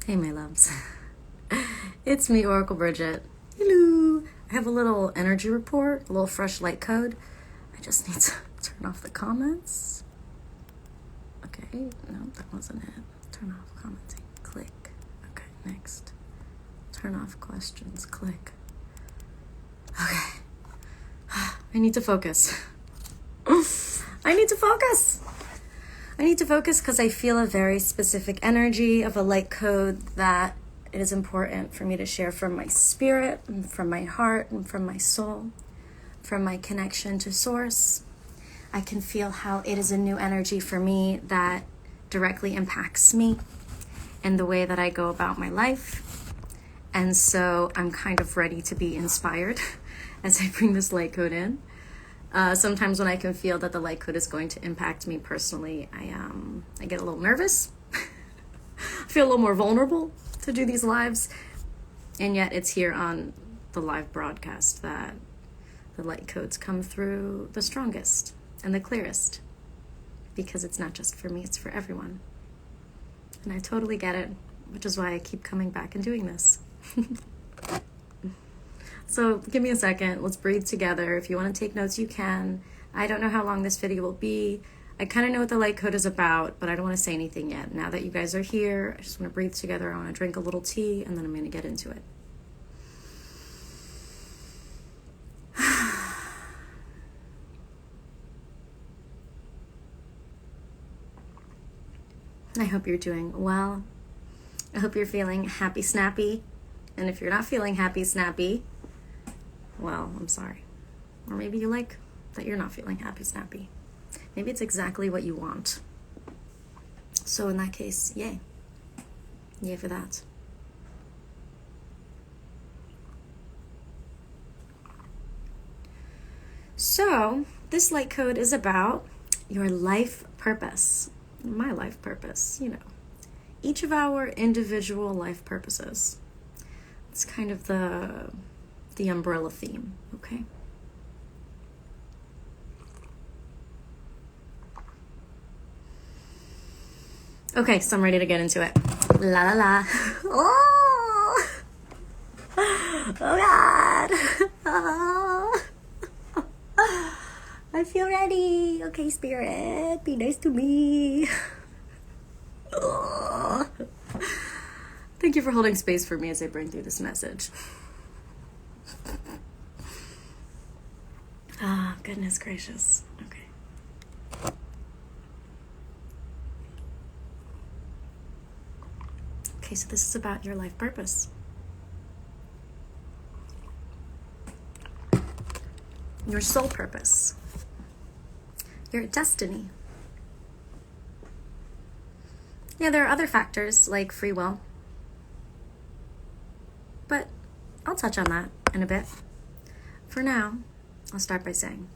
Hey, my loves. It's me, Oracle Brigette. Hello. I have a little energy report, a little fresh light code. I just need to turn off the comments. Okay, no, that wasn't it. Turn off commenting. Click. Okay, next. Turn off questions. Click. Okay. I need to focus. I need to focus. I need to focus because I feel a very specific energy of a light code that it is important for me to share from my spirit and from my heart and from my soul, from my connection to source. I can feel how it is a new energy for me that directly impacts me and the way that I go about my life. And so I'm kind of ready to be inspired as I bring this light code in. Sometimes when I can feel that the light code is going to impact me personally, I get a little nervous. I feel a little more vulnerable to do these lives. And yet it's here on the live broadcast that the light codes come through the strongest and the clearest. Because it's not just for me, it's for everyone. And I totally get it, which is why I keep coming back and doing this. So give me a second. Let's breathe together. If you want to take notes, you can. I don't know how long this video will be. I kind of know what the light code is about, but I don't want to say anything yet. Now that you guys are here, I just want to breathe together. I want to drink a little tea, and then I'm going to get into it. I hope you're doing well. I hope you're feeling happy, snappy. And if you're not feeling happy, snappy, well, I'm sorry. Or maybe you like that you're not feeling happy, snappy. Maybe it's exactly what you want. So in that case, yay. Yay for that. So this light code is about your life purpose. My life purpose, each of our individual life purposes. It's kind of the umbrella theme, okay? Okay, so I'm ready to get into it. La la la. Oh! Oh God! Oh. I feel ready. Okay, spirit, be nice to me. Oh. Thank you for holding space for me as I bring through this message. Ah, goodness gracious. Okay. Okay, so this is about your life purpose. Your soul purpose. Your destiny. Yeah, there are other factors like free will. But I'll touch on that in a bit. For now, I'll start by saying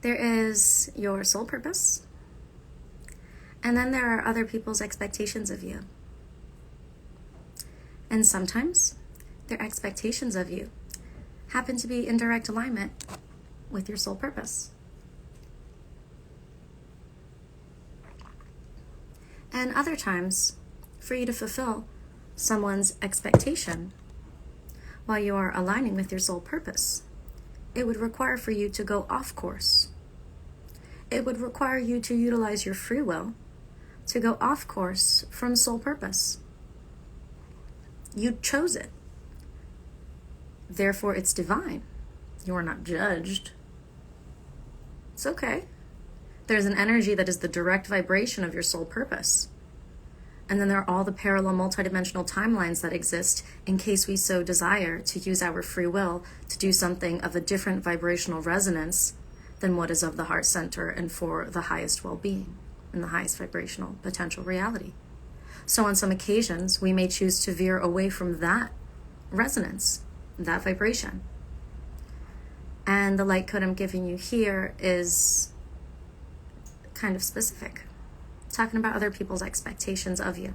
there is your soul purpose, and then there are other people's expectations of you. And sometimes their expectations of you happen to be in direct alignment with your soul purpose. And other times, for you to fulfill someone's expectation while you are aligning with your soul purpose, it would require for you to go off course. It would require you to utilize your free will to go off course from soul purpose. You chose it. Therefore, it's divine. You are not judged. It's okay. There's an energy that is the direct vibration of your soul purpose. And then there are all the parallel multidimensional timelines that exist in case we so desire to use our free will to do something of a different vibrational resonance than what is of the heart center and for the highest well-being and the highest vibrational potential reality. So on some occasions, we may choose to veer away from that resonance, that vibration. And the light code I'm giving you here is kind of specific, talking about other people's expectations of you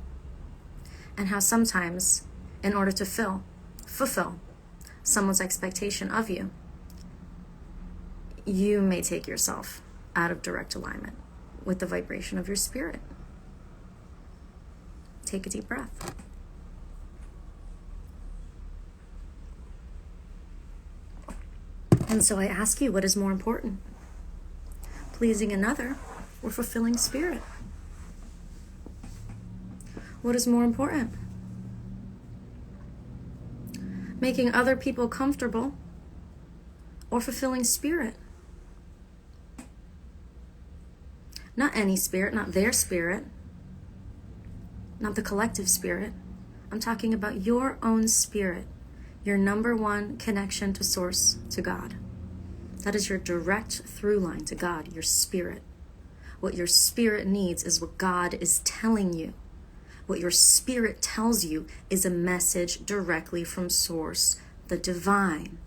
and how sometimes in order to fulfill someone's expectation of you, you may take yourself out of direct alignment with the vibration of your spirit. Take a deep breath. And so I ask you, what is more important? Pleasing another or fulfilling spirit? What is more important? Making other people comfortable or fulfilling spirit? Not any spirit, not their spirit, not the collective spirit. I'm talking about your own spirit, your number one connection to source, to God. That is your direct through line to God, your spirit. What your spirit needs is what God is telling you. What your spirit tells you is a message directly from source, the divine.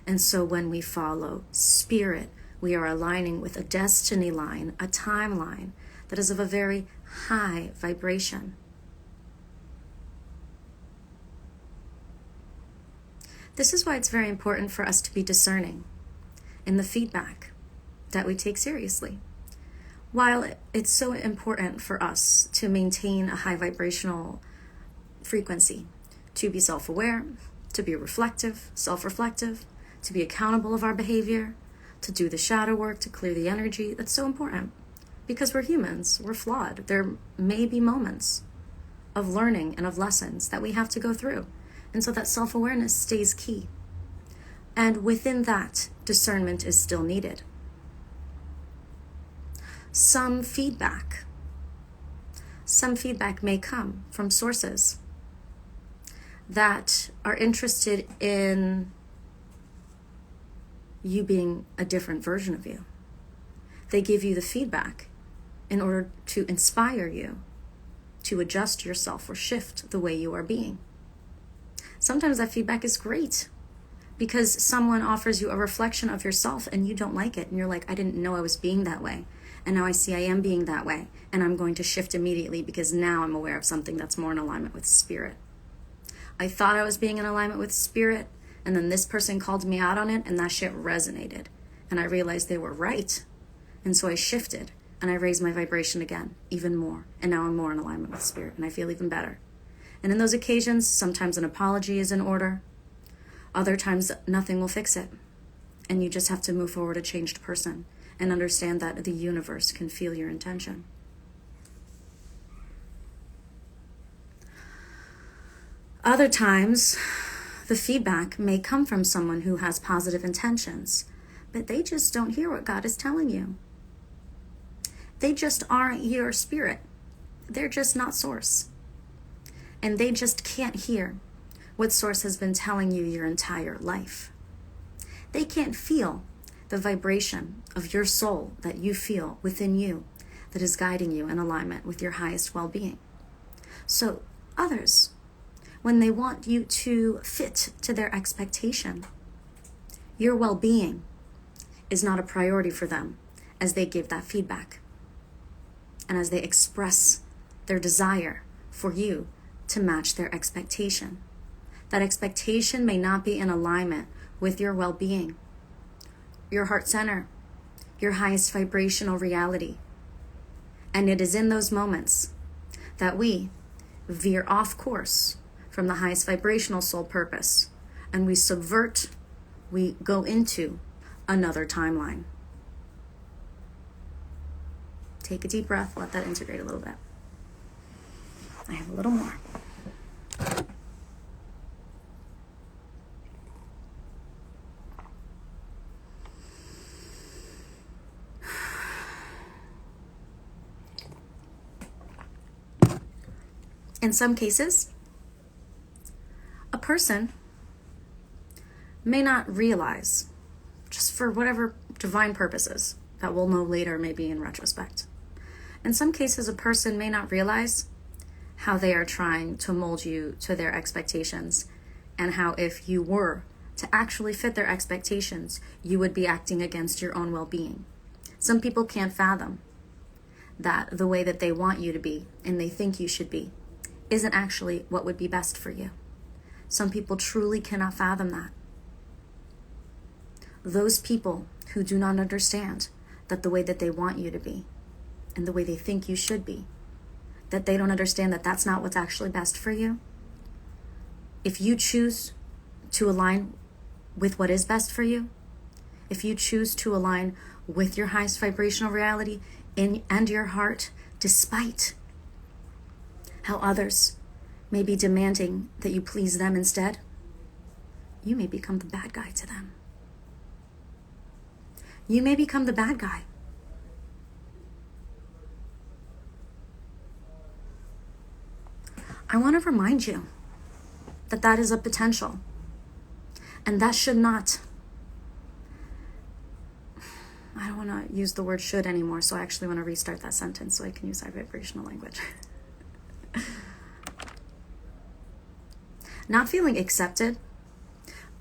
And so when we follow spirit, we are aligning with a destiny line, a timeline that is of a very high vibration. This is why it's very important for us to be discerning in the feedback that we take seriously. While it's so important for us to maintain a high vibrational frequency, to be self-aware, to be reflective, self-reflective, to be accountable of our behavior, to do the shadow work, to clear the energy, that's so important. Because we're humans, we're flawed. There may be moments of learning and of lessons that we have to go through. And so that self-awareness stays key. And within that, discernment is still needed. Some feedback may come from sources that are interested in you being a different version of you. They give you the feedback in order to inspire you to adjust yourself or shift the way you are being. Sometimes that feedback is great because someone offers you a reflection of yourself and you don't like it. And you're like, I didn't know I was being that way. And now I see I am being that way. And I'm going to shift immediately because now I'm aware of something that's more in alignment with spirit. I thought I was being in alignment with spirit. And then this person called me out on it and that shit resonated. And I realized they were right. And so I shifted and I raised my vibration again, even more. And now I'm more in alignment with spirit and I feel even better. And in those occasions, sometimes an apology is in order. Other times, nothing will fix it. And you just have to move forward a changed person and understand that the universe can feel your intention. Other times, the feedback may come from someone who has positive intentions, but they just don't hear what God is telling you. They just aren't your spirit. They're just not source. And they just can't hear what source has been telling you your entire life. They can't feel the vibration of your soul that you feel within you that is guiding you in alignment with your highest well-being. So others, when they want you to fit to their expectation, your well-being is not a priority for them as they give that feedback and as they express their desire for you to match their expectation. That expectation may not be in alignment with your well-being, your heart center, your highest vibrational reality. And it is in those moments that we veer off course from the highest vibrational soul purpose and we subvert, we go into another timeline. Take a deep breath, let that integrate a little bit. I have a little more. In some cases, a person may not realize, just for whatever divine purposes that we'll know later, maybe in retrospect. In some cases, a person may not realize how they are trying to mold you to their expectations, and how if you were to actually fit their expectations, you would be acting against your own well-being. Some people can't fathom that the way that they want you to be and they think you should be isn't actually what would be best for you. Some people truly cannot fathom that. Those people who do not understand that the way that they want you to be and the way they think you should be that they don't understand that that's not what's actually best for you. If you choose to align with what is best for you, if you choose to align with your highest vibrational reality and your heart, despite how others may be demanding that you please them instead, you may become the bad guy to them. You may become the bad guy. I want to remind you that that is a potential. And that should not, I don't want to use the word should anymore, so I actually want to restart that sentence so I can use high vibrational language. Not feeling accepted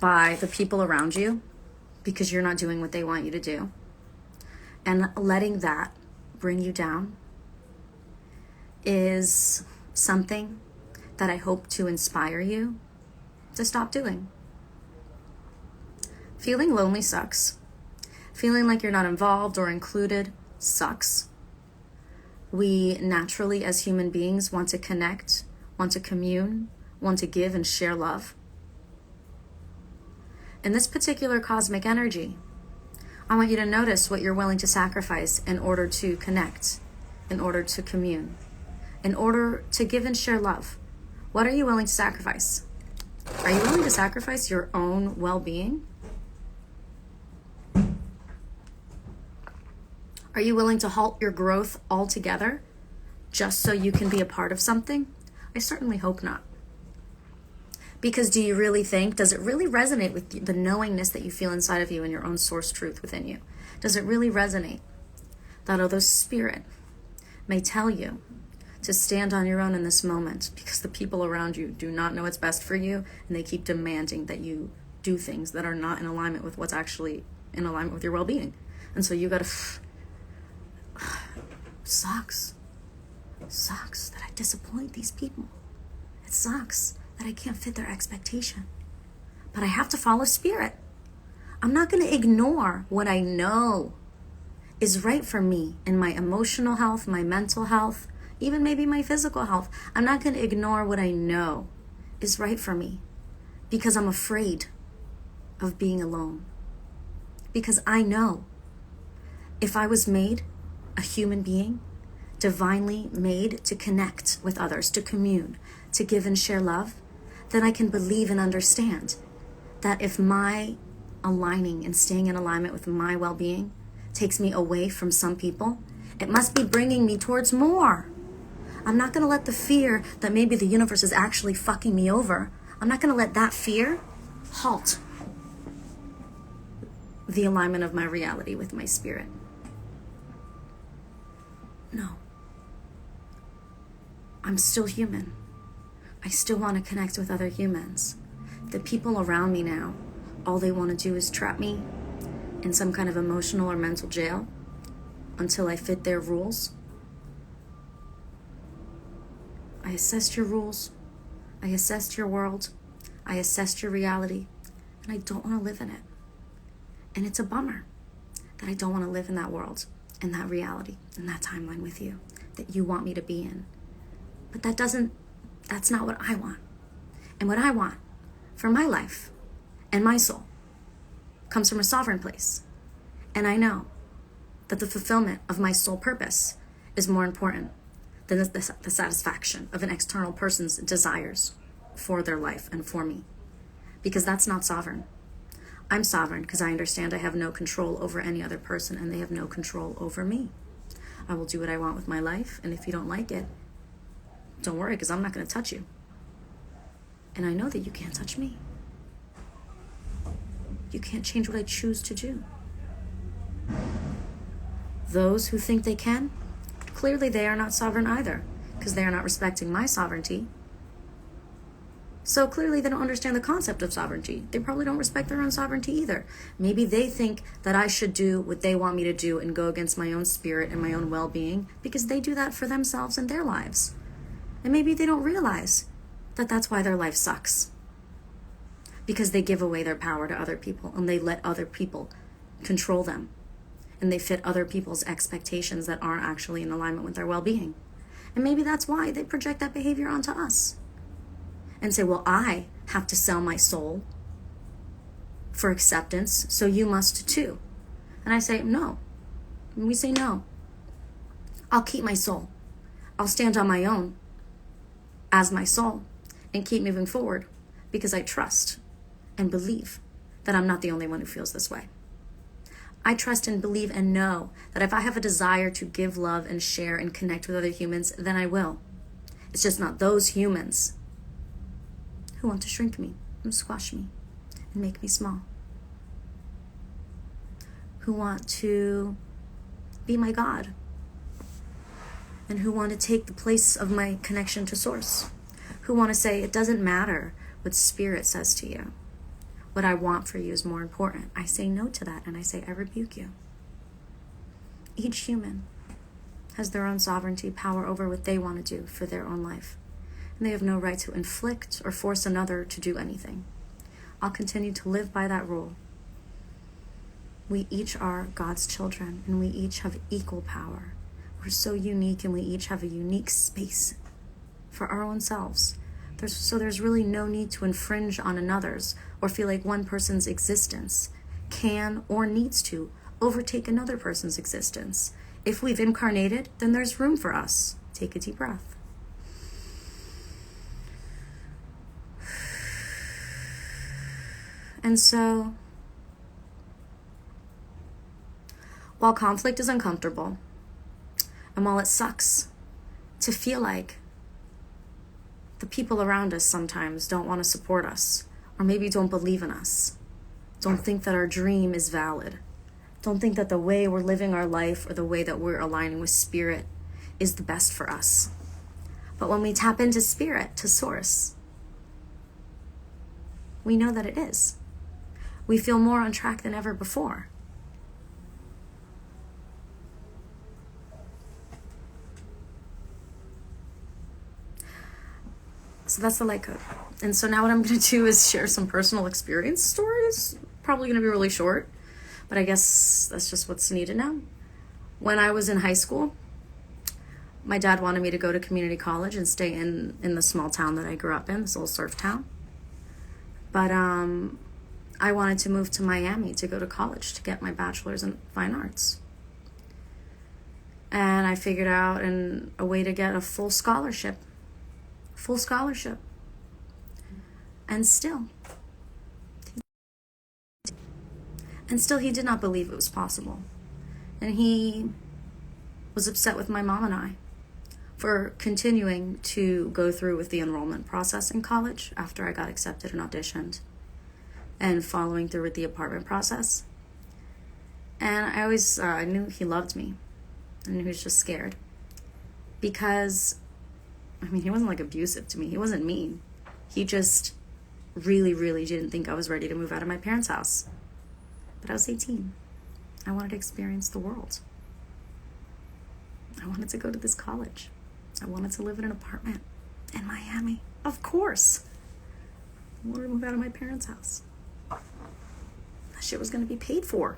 by the people around you because you're not doing what they want you to do, and letting that bring you down is something that I hope to inspire you to stop doing. Feeling lonely sucks. Feeling like you're not involved or included sucks. We naturally, as human beings, want to connect, want to commune, want to give and share love. In this particular cosmic energy, I want you to notice what you're willing to sacrifice in order to connect, in order to commune, in order to give and share love. What are you willing to sacrifice? Are you willing to sacrifice your own well-being? Are you willing to halt your growth altogether just so you can be a part of something? I certainly hope not. Because do you really think, does it really resonate with the knowingness that you feel inside of you and your own source truth within you? Does it really resonate that although spirit may tell you to stand on your own in this moment because the people around you do not know what's best for you and they keep demanding that you do things that are not in alignment with what's actually in alignment with your well-being? And so you gotta, sucks that I disappoint these people. It sucks that I can't fit their expectation. But I have to follow spirit. I'm not going to ignore what I know is right for me in my emotional health, my mental health, even maybe my physical health. I'm not going to ignore what I know is right for me because I'm afraid of being alone. Because I know if I was made a human being, divinely made to connect with others, to commune, to give and share love, then I can believe and understand that if my aligning and staying in alignment with my well-being takes me away from some people, it must be bringing me towards more. I'm not going to let the fear that maybe the universe is actually fucking me over, I'm not going to let that fear halt the alignment of my reality with my spirit. No. I'm still human. I still want to connect with other humans. The people around me now, all they want to do is trap me in some kind of emotional or mental jail until I fit their rules. I assessed your rules. I assessed your world. I assessed your reality. And I don't want to live in it. And it's a bummer that I don't want to live in that world, in that reality, in that timeline with you, that you want me to be in. But that's not what I want. And what I want for my life and my soul comes from a sovereign place. And I know that the fulfillment of my soul purpose is more important than the satisfaction of an external person's desires for their life and for me. Because that's not sovereign. I'm sovereign because I understand I have no control over any other person and they have no control over me. I will do what I want with my life, and if you don't like it, don't worry, because I'm not going to touch you. And I know that you can't touch me. You can't change what I choose to do. Those who think they can, clearly they are not sovereign either, because they are not respecting my sovereignty. So clearly they don't understand the concept of sovereignty. They probably don't respect their own sovereignty either. Maybe they think that I should do what they want me to do and go against my own spirit and my own well-being because they do that for themselves and their lives. And maybe they don't realize that that's why their life sucks. Because they give away their power to other people and they let other people control them. And they fit other people's expectations that aren't actually in alignment with their well-being. And maybe that's why they project that behavior onto us and say, well, I have to sell my soul for acceptance, so you must too. And I say, no. And we say, no. I'll keep my soul. I'll stand on my own as my soul and keep moving forward because I trust and believe that I'm not the only one who feels this way. I trust and believe and know that if I have a desire to give love and share and connect with other humans, then I will. It's just not those humans who want to shrink me and squash me and make me small, who want to be my God, and who want to take the place of my connection to Source, who want to say, it doesn't matter what Spirit says to you. What I want for you is more important. I say no to that, and I say, I rebuke you. Each human has their own sovereignty, power over what they want to do for their own life. And they have no right to inflict or force another to do anything. I'll continue to live by that rule. We each are God's children, and we each have equal power. We're so unique, and we each have a unique space for our own selves. There's really no need to infringe on another's or feel like one person's existence can or needs to overtake another person's existence. If we've incarnated, then there's room for us. Take a deep breath. And so, while conflict is uncomfortable, and while it sucks to feel like the people around us sometimes don't want to support us, or maybe don't believe in us, don't think that our dream is valid, don't think that the way we're living our life or the way that we're aligning with Spirit is the best for us. But when we tap into Spirit, to Source, we know that it is. We feel more on track than ever before. So that's the Lightcode. And so now what I'm going to do is share some personal experience stories. Probably going to be really short, but I guess that's just what's needed now. When I was in high school, my dad wanted me to go to community college and stay in the small town that I grew up in, this little surf town. But I wanted to move to Miami to go to college to get my bachelor's in fine arts. And I figured out a way to get a full scholarship. And still he did not believe it was possible. And he was upset with my mom and I for continuing to go through with the enrollment process in college after I got accepted and auditioned, and following through with the apartment process. And I always I knew he loved me, and he was just scared because, I mean, he wasn't like abusive to me. He wasn't mean. He just really, really didn't think I was ready to move out of my parents' house. But I was 18. I wanted to experience the world. I wanted to go to this college. I wanted to live in an apartment in Miami. Of course. I wanted to move out of my parents' house. That shit was going to be paid for.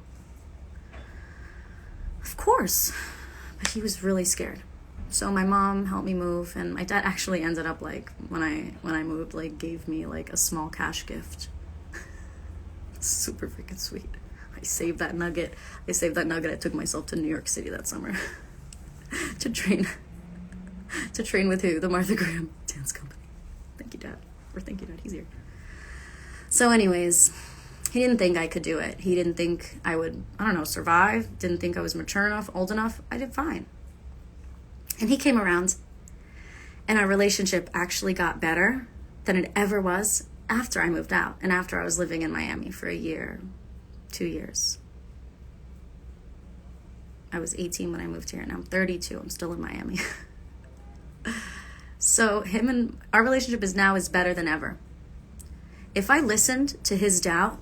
Of course. But he was really scared. So my mom helped me move, and my dad actually ended up, like, when I moved, like, gave me like a small cash gift. Super freaking sweet. I saved that nugget. I took myself to New York City that summer to train with who? The Martha Graham Dance Company. Thank you, Dad. He's here. So anyways, he didn't think I could do it. He didn't think I would, survive. Didn't think I was mature enough, old enough. I did fine. And he came around, and our relationship actually got better than it ever was after I moved out and after I was living in Miami for a year, 2 years. I was 18 when I moved here, and I'm 32. I'm still in Miami. So him and our relationship is better than ever. If I listened to his doubt,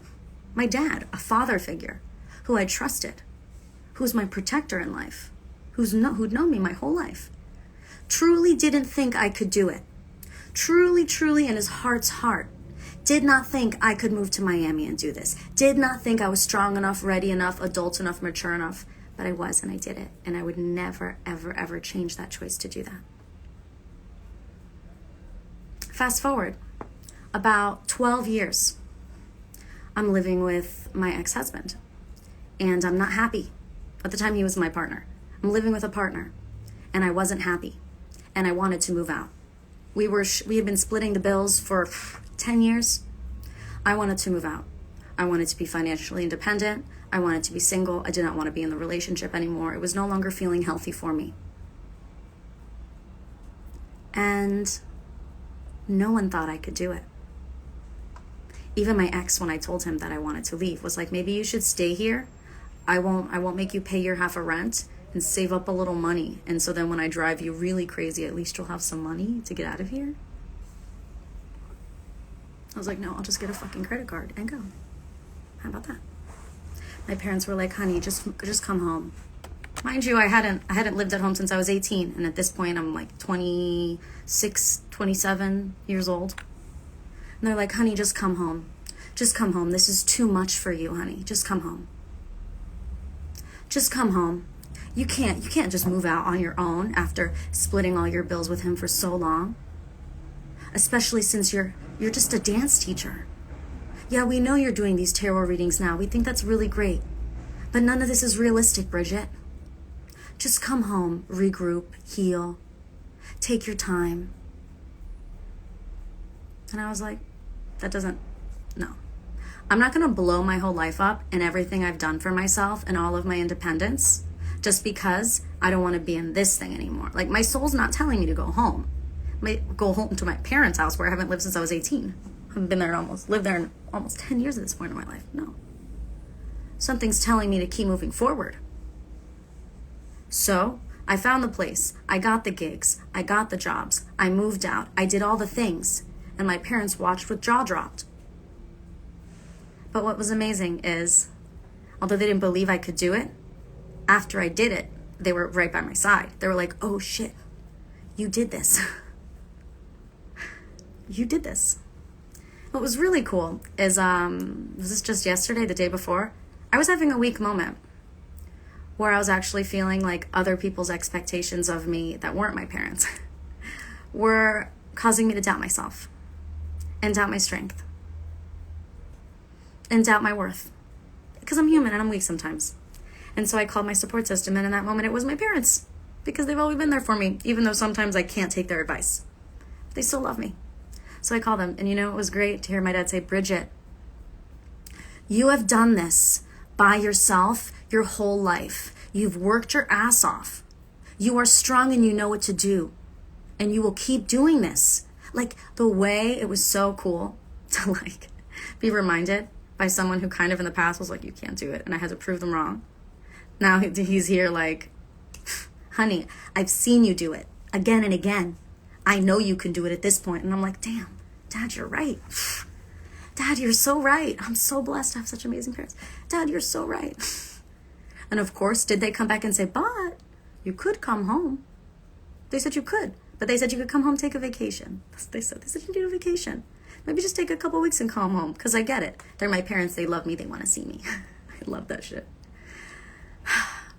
my dad, a father figure who I trusted, who's my protector in life, who'd known me my whole life, truly didn't think I could do it. Truly in his heart's heart, did not think I could move to Miami and do this. Did not think I was strong enough, ready enough, adult enough, mature enough. But I was, and I did it. And I would never, ever, ever change that choice to do that. Fast forward about 12 years. I'm living with my ex-husband, and I'm not happy. At the time, he was my partner. I'm living with a partner, and I wasn't happy, and I wanted to move out. We had been splitting the bills for 10 years. I wanted to move out. I wanted to be financially independent. I wanted to be single. I did not want to be in the relationship anymore. It was no longer feeling healthy for me. And no one thought I could do it. Even my ex, when I told him that I wanted to leave, was like, maybe you should stay here. I won't make you pay your half of rent and save up a little money. And so then when I drive you really crazy, at least you'll have some money to get out of here. I was like, no, I'll just get a fucking credit card and go. How about that? My parents were like, honey, just come home. Mind you, I hadn't lived at home since I was 18. And at this point, I'm like 26, 27 years old. And they're like, honey, just come home. Just come home. This is too much for you, honey. Just come home. Just come home. You can't just move out on your own after splitting all your bills with him for so long. Especially since you're just a dance teacher. Yeah, we know you're doing these tarot readings now. We think that's really great. But none of this is realistic, Brigette. Just come home, regroup, heal, take your time. And I was like, no. I'm not going to blow my whole life up and everything I've done for myself and all of my independence just because I don't want to be in this thing anymore. Like, my soul's not telling me to go home. Go home to my parents' house where I haven't lived since I was 18. I've been there lived there in almost 10 years at this point in my life. No. Something's telling me to keep moving forward. So I found the place. I got the gigs. I got the jobs. I moved out. I did all the things. And my parents watched with jaw dropped. But what was amazing is, although they didn't believe I could do it, after I did it, they were right by my side. They were like, oh shit, you did this. You did this. What was really cool is, was this just yesterday, the day before? I was having a weak moment where I was actually feeling like other people's expectations of me that weren't my parents were causing me to doubt myself and doubt my strength and doubt my worth, because I'm human and I'm weak sometimes. And so I called my support system, and in that moment it was my parents, because they've always been there for me, even though sometimes I can't take their advice. They still love me. So I called them, and it was great to hear my dad say, Brigette, you have done this by yourself your whole life. You've worked your ass off. You are strong and you know what to do. And you will keep doing this. Like, the way it was so cool to be reminded by someone who kind of in the past was like, you can't do it. And I had to prove them wrong. Now he's here like, honey, I've seen you do it again and again. I know you can do it at this point. And I'm like, damn, Dad, you're right. Dad, you're so right. I'm so blessed to have such amazing parents. Dad, you're so right. And of course, did they come back and say, but you could come home? They said you could, but they said you could come home, take a vacation. They said you can do a vacation. Maybe just take a couple weeks and come home, because I get it. They're my parents. They love me. They want to see me. I love that shit.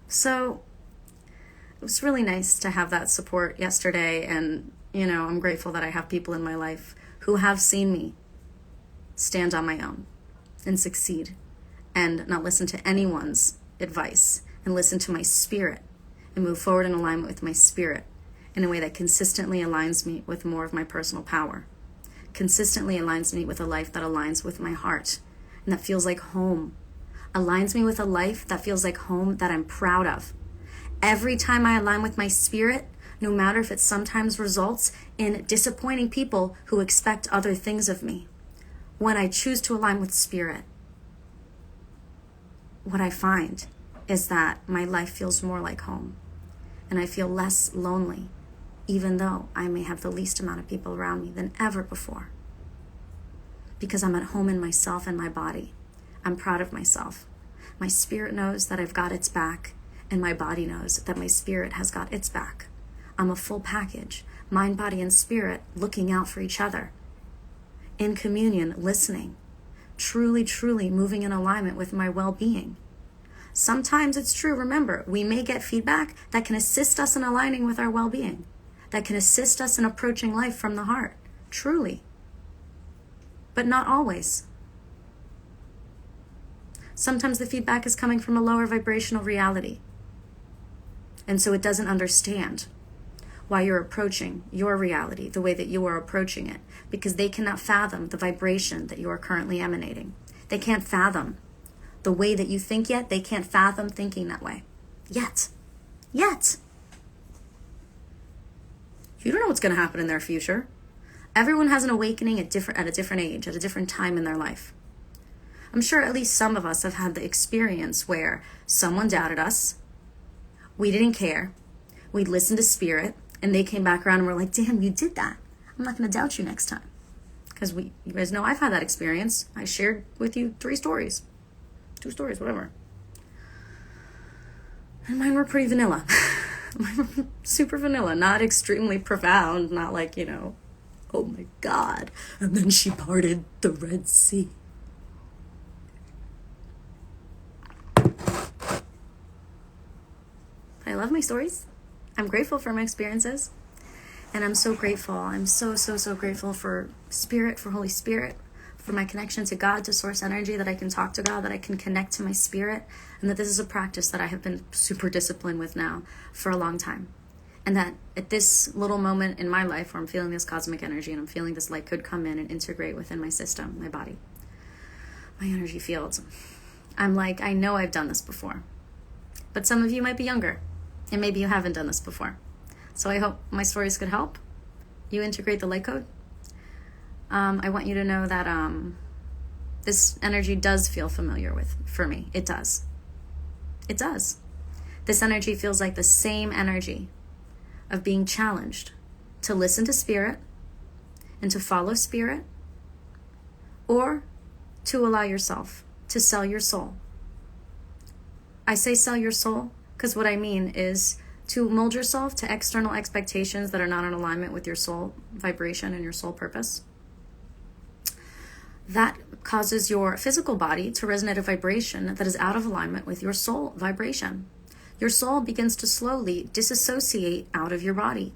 So it was really nice to have that support yesterday. And, I'm grateful that I have people in my life who have seen me stand on my own and succeed and not listen to anyone's advice and listen to my spirit and move forward in alignment with my spirit in a way that consistently aligns me with more of my personal power, consistently aligns me with a life that aligns with my heart and that feels like home, aligns me with a life that feels like home that I'm proud of. Every time I align with my spirit, no matter if it sometimes results in disappointing people who expect other things of me, when I choose to align with spirit, what I find is that my life feels more like home and I feel less lonely, even though I may have the least amount of people around me than ever before. Because I'm at home in myself and my body. I'm proud of myself. My spirit knows that I've got its back, and my body knows that my spirit has got its back. I'm a full package, mind, body, and spirit, looking out for each other. In communion, listening, truly, truly moving in alignment with my well-being. Sometimes it's true, remember, we may get feedback that can assist us in aligning with our well-being, that can assist us in approaching life from the heart. truly. But not always. Sometimes the feedback is coming from a lower vibrational reality. And so it doesn't understand why you're approaching your reality the way that you are approaching it, because they cannot fathom the vibration that you are currently emanating. They can't fathom the way that you think yet. They can't fathom thinking that way. Yet. You don't know what's going to happen in their future. Everyone has an awakening at a different age, at a different time in their life. I'm sure at least some of us have had the experience where someone doubted us, we didn't care, we listened to spirit, and they came back around and were like, damn, you did that. I'm not going to doubt you next time. Because you guys know I've had that experience. I shared with you 2 stories, whatever. And mine were pretty vanilla. Mine were super vanilla, not extremely profound, not like, oh my God, and then she parted the Red Sea. I love my stories. I'm grateful for my experiences. And I'm so grateful. I'm so grateful for Spirit, for Holy Spirit, for my connection to God, to Source Energy, that I can talk to God, that I can connect to my spirit, and that this is a practice that I have been super disciplined with now for a long time. And that at this little moment in my life where I'm feeling this cosmic energy and I'm feeling this light could come in and integrate within my system, my body, my energy fields, I'm like, I know I've done this before. But some of you might be younger, and maybe you haven't done this before. So I hope my stories could help you integrate the light code. I want you to know that this energy does feel familiar for me. It does. It does. This energy feels like the same energy of being challenged to listen to spirit and to follow spirit, or to allow yourself to sell your soul. I say sell your soul because what I mean is to mold yourself to external expectations that are not in alignment with your soul vibration and your soul purpose. That causes your physical body to resonate a vibration that is out of alignment with your soul vibration. Your soul begins to slowly disassociate out of your body.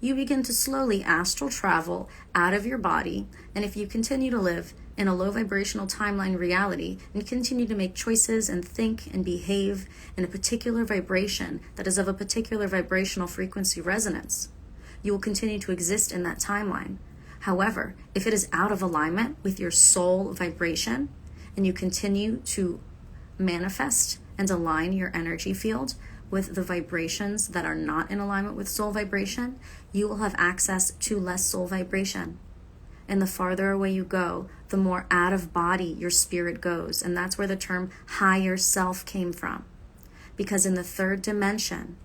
You begin to slowly astral travel out of your body, and if you continue to live in a low vibrational timeline reality and continue to make choices and think and behave in a particular vibration that is of a particular vibrational frequency resonance, you will continue to exist in that timeline. However, if it is out of alignment with your soul vibration and you continue to manifest and align your energy field with the vibrations that are not in alignment with soul vibration, you will have access to less soul vibration. And the farther away you go, the more out of body your spirit goes. And that's where the term higher self came from. Because in the third dimension,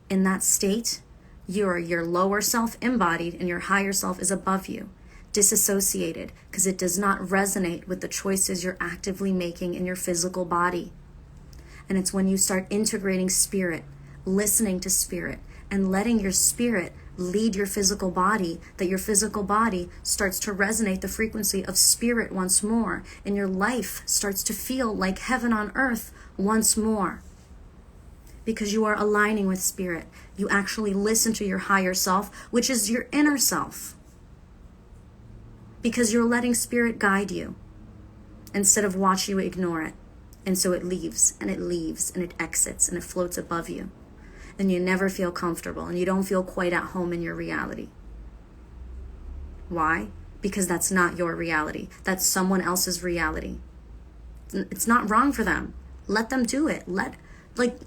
in that state, you're your lower self embodied and your higher self is above you, disassociated, because it does not resonate with the choices you're actively making in your physical body. And it's when you start integrating spirit, listening to spirit, and letting your spirit lead your physical body, that your physical body starts to resonate the frequency of spirit once more, and your life starts to feel like heaven on earth once more. Because you are aligning with spirit. You actually listen to your higher self, which is your inner self. Because you're letting spirit guide you instead of watch you ignore it. And so it leaves and it exits and it floats above you. And you never feel comfortable and you don't feel quite at home in your reality. Why? Because that's not your reality. That's someone else's reality. It's not wrong for them. Let them do it.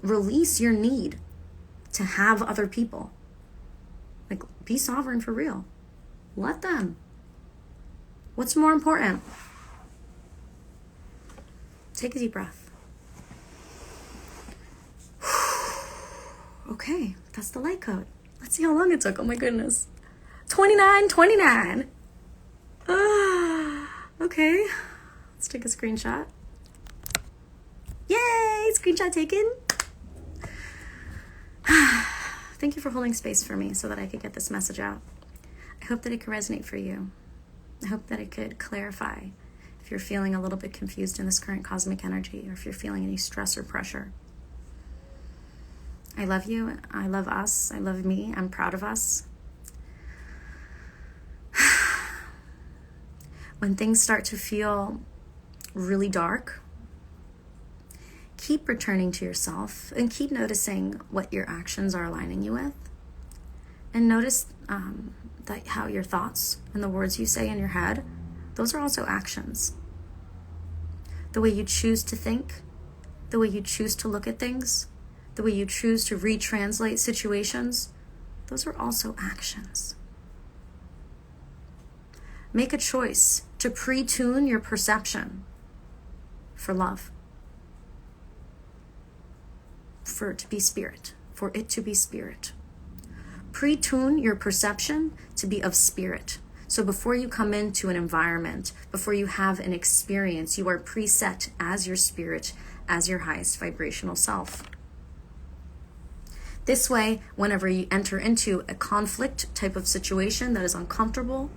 Release your need to have other people. Be sovereign for real. Let them. What's more important? Take a deep breath. Okay, that's the light code. Let's see how long it took. Oh my goodness. 29. Okay. Let's take a screenshot. Yay! Screenshot taken. Thank you for holding space for me so that I could get this message out. I hope that it could resonate for you. I hope that it could clarify if you're feeling a little bit confused in this current cosmic energy, or if you're feeling any stress or pressure. I love you. I love us. I love me. I'm proud of us. When things start to feel really dark, keep returning to yourself and keep noticing what your actions are aligning you with. And notice that how your thoughts and the words you say in your head, those are also actions. The way you choose to think, the way you choose to look at things, the way you choose to retranslate situations, those are also actions. Make a choice to pre-tune your perception for love, for it to be spirit, for it to be spirit. Pre-tune your perception to be of spirit. So before you come into an environment, before you have an experience, you are preset as your spirit, as your highest vibrational self. This way, whenever you enter into a conflict type of situation that is uncomfortable,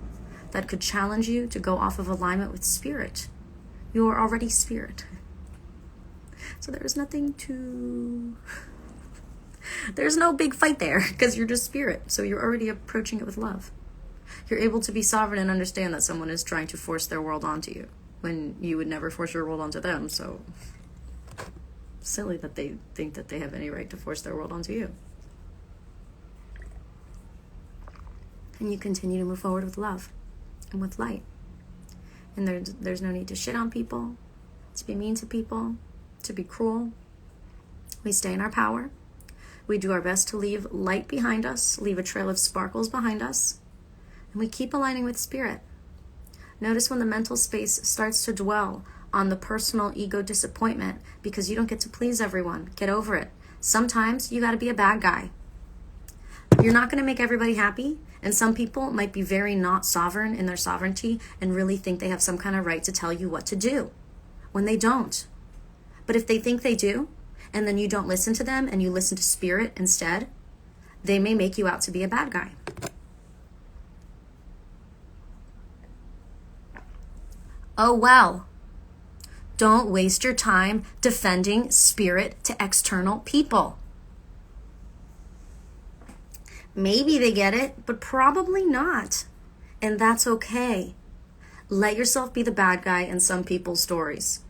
that could challenge you to go off of alignment with spirit, you are already spirit. So there's nothing to... There's no big fight there because you're just spirit. So you're already approaching it with love. You're able to be sovereign and understand that someone is trying to force their world onto you when you would never force your world onto them. So silly that they think that they have any right to force their world onto you. And you continue to move forward with love and with light. And there's no need to shit on people, to be mean to people, to be cruel. We stay in our power. We do our best to leave light behind us, leave a trail of sparkles behind us, and we keep aligning with spirit. Notice when the mental space starts to dwell on the personal ego disappointment because you don't get to please everyone. Get over it. Sometimes you got to be a bad guy. You're not going to make everybody happy, and some people might be very not sovereign in their sovereignty and really think they have some kind of right to tell you what to do when they don't. But if they think they do, and then you don't listen to them and you listen to spirit instead, they may make you out to be a bad guy. Oh well. Don't waste your time defending spirit to external people. Maybe they get it, but probably not. And that's okay. Let yourself be the bad guy in some people's stories.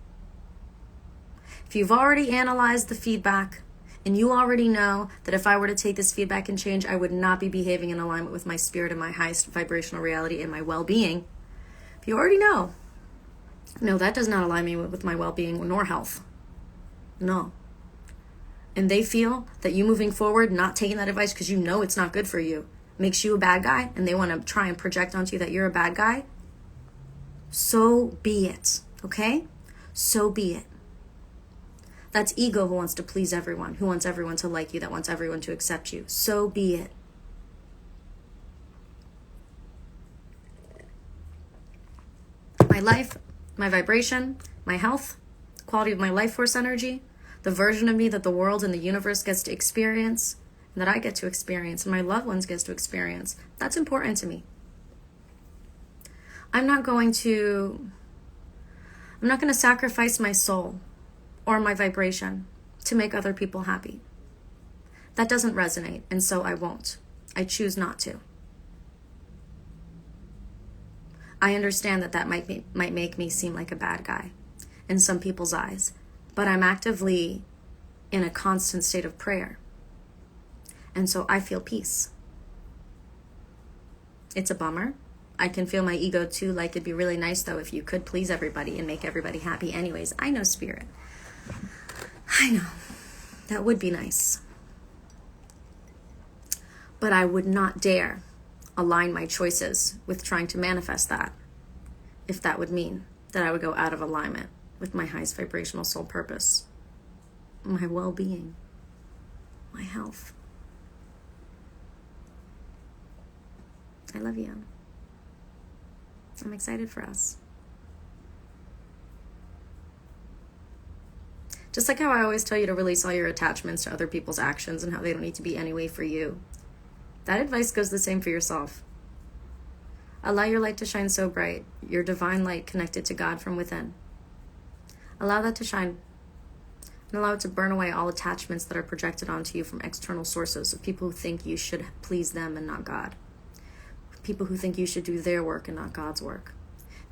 If you've already analyzed the feedback and you already know that if I were to take this feedback and change, I would not be behaving in alignment with my spirit and my highest vibrational reality and my well-being. If you already know, no, that does not align me with my well-being nor health. No. And they feel that you moving forward, not taking that advice because you know it's not good for you, makes you a bad guy, and they want to try and project onto you that you're a bad guy, so be it, okay? So be it. That's ego who wants to please everyone, who wants everyone to like you, that wants everyone to accept you. So be it. My life, my vibration, my health, quality of my life force energy, the version of me that the world and the universe gets to experience, and that I get to experience, and my loved ones get to experience, that's important to me. I'm not going to sacrifice my soul or my vibration to make other people happy. That doesn't resonate, and so I won't. I choose not to. I understand that might make me seem like a bad guy in some people's eyes, but I'm actively in a constant state of prayer. And so I feel peace. It's a bummer. I can feel my ego too, like it'd be really nice though if you could please everybody and make everybody happy anyways. I know, spirit. I know. That would be nice. But I would not dare align my choices with trying to manifest that, if that would mean that I would go out of alignment with my highest vibrational soul purpose, my well-being, my health. I love you. I'm excited for us. Just like how I always tell you to release all your attachments to other people's actions and how they don't need to be any way for you. That advice goes the same for yourself. Allow your light to shine so bright, your divine light connected to God from within. Allow that to shine. And allow it to burn away all attachments that are projected onto you from external sources of people who think you should please them and not God. People who think you should do their work and not God's work.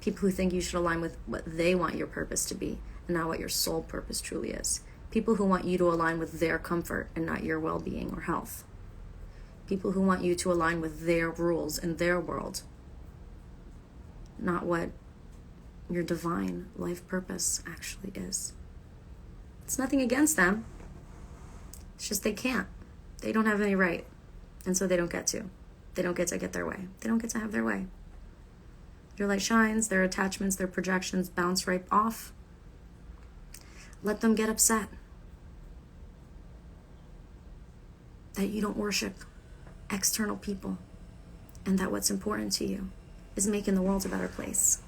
People who think you should align with what they want your purpose to be and not what your soul purpose truly is. People who want you to align with their comfort and not your well-being or health. People who want you to align with their rules in their world, not what your divine life purpose actually is. It's nothing against them. It's just they can't. They don't have any right. And so they don't get to. They don't get to get their way. They don't get to have their way. Your light shines, their attachments, their projections bounce right off. Let them get upset that you don't worship external people and that what's important to you is making the world a better place.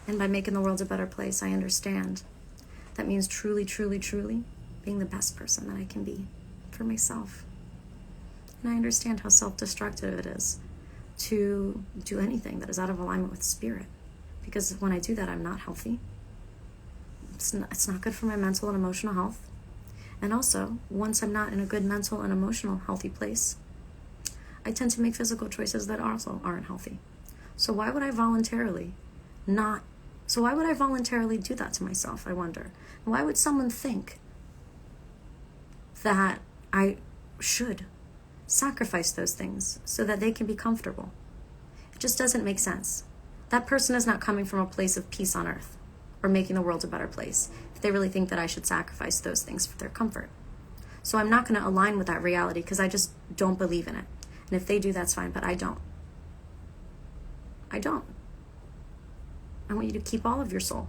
And by making the world a better place, I understand that means truly, truly, truly being the best person that I can be for myself. And I understand how self-destructive it is to do anything that is out of alignment with spirit. Because when I do that, I'm not healthy. It's not good for my mental and emotional health. And also, once I'm not in a good mental and emotional healthy place, I tend to make physical choices that also aren't healthy. So why would I voluntarily do that to myself, I wonder? Why would someone think that I should sacrifice those things so that they can be comfortable? It just doesn't make sense. That person is not coming from a place of peace on earth or making the world a better place if they really think that I should sacrifice those things for their comfort. So I'm not going to align with that reality because I just don't believe in it. And if they do, that's fine, but I don't. I want you to keep all of your soul.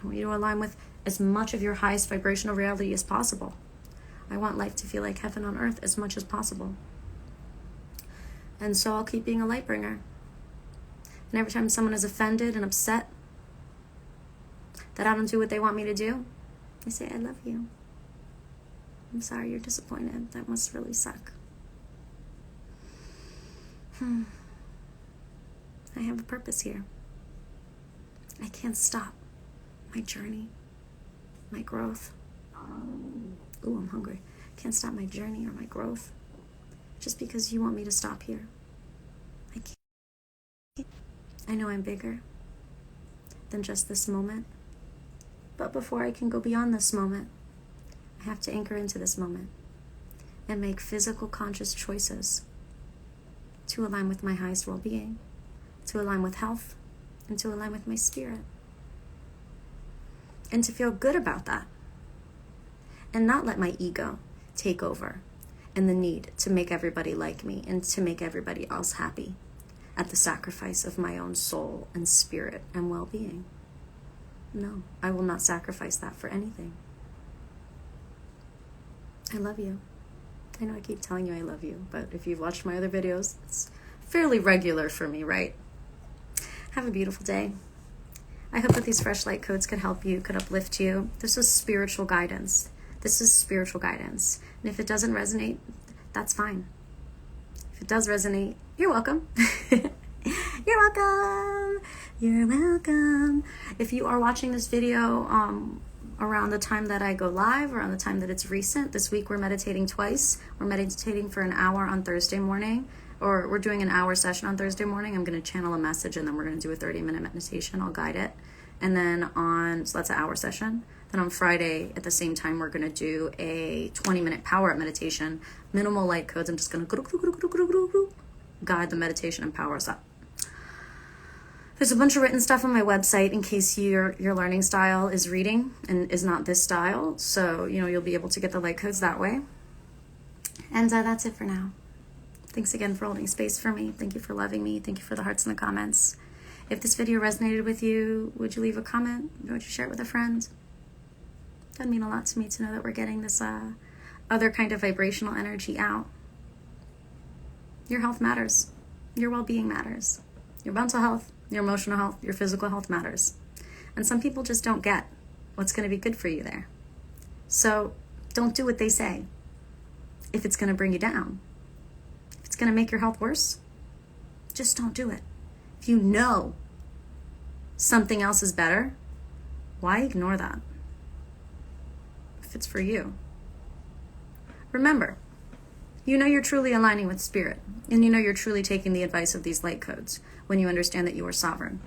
I want you to align with as much of your highest vibrational reality as possible. I want life to feel like heaven on earth as much as possible. And so I'll keep being a light bringer. And every time someone is offended and upset that I don't do what they want me to do, I say, I love you. I'm sorry you're disappointed. That must really suck. I have a purpose here. I can't stop my journey, my growth. Ooh, I'm hungry. I can't stop my journey or my growth just because you want me to stop here. I can't. I know I'm bigger than just this moment. But before I can go beyond this moment, I have to anchor into this moment and make physical conscious choices to align with my highest well-being, to align with health, and to align with my spirit. And to feel good about that. And not let my ego take over and the need to make everybody like me and to make everybody else happy at the sacrifice of my own soul and spirit and well-being. No, I will not sacrifice that for anything. I love you. I know I keep telling you I love you, but if you've watched my other videos, it's fairly regular for me, right? Have a beautiful day. I hope that these fresh light codes could help you, could uplift you. This is spiritual guidance. This is spiritual guidance. And if it doesn't resonate, that's fine. If it does resonate, you're welcome. You're welcome. You're welcome. If you are watching this video around the time that I go live, around the time that it's recent, this week we're meditating twice. We're meditating for an hour on Thursday morning, or we're doing an hour session on Thursday morning. I'm going to channel a message and then we're going to do a 30-minute meditation. I'll guide it. And then so that's an hour session. Then on Friday at the same time, we're going to do a 20-minute power up meditation, minimal light codes. I'm just going to guide the meditation and power us up. There's a bunch of written stuff on my website in case your learning style is reading and is not this style. So, you'll be able to get the light codes that way. And that's it for now. Thanks again for holding space for me. Thank you for loving me. Thank you for the hearts in the comments. If this video resonated with you, would you leave a comment? Would you share it with a friend? That'd mean a lot to me to know that we're getting this other kind of vibrational energy out. Your health matters. Your well-being matters. Your mental health, your emotional health, your physical health matters. And some people just don't get what's going to be good for you there. So don't do what they say if it's going to bring you down. If it's going to make your health worse, just don't do it. If you know something else is better, why ignore that? If it's for you. Remember, You know you're truly aligning with spirit, and you know you're truly taking the advice of these light codes when you understand that you are sovereign.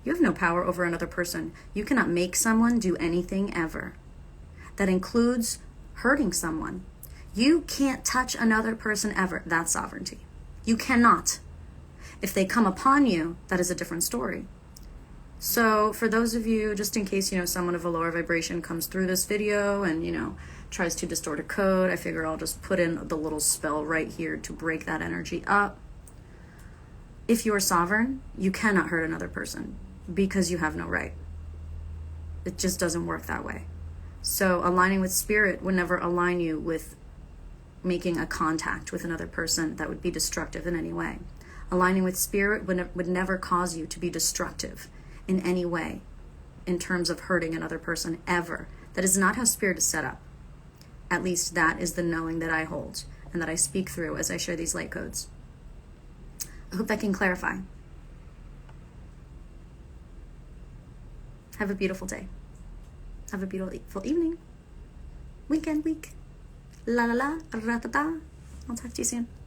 You have no power over another person. You cannot make someone do anything ever. That includes hurting someone. You can't touch another person ever. That's sovereignty. You cannot. If they come upon you, that is a different story. So for those of you, just in case, someone of a lower vibration comes through this video and, tries to distort a code, I figure I'll just put in the little spell right here to break that energy up. If you are sovereign, you cannot hurt another person because you have no right. It just doesn't work that way. So aligning with spirit would never align you with making a contact with another person that would be destructive in any way. Aligning with spirit would never cause you to be destructive in any way in terms of hurting another person ever. That is not how spirit is set up. At least that is the knowing that I hold and that I speak through as I share these light codes. I hope that can clarify. Have a beautiful day. Have a beautiful evening. Weekend week. La la la, ra ta ta. I'll talk to you soon.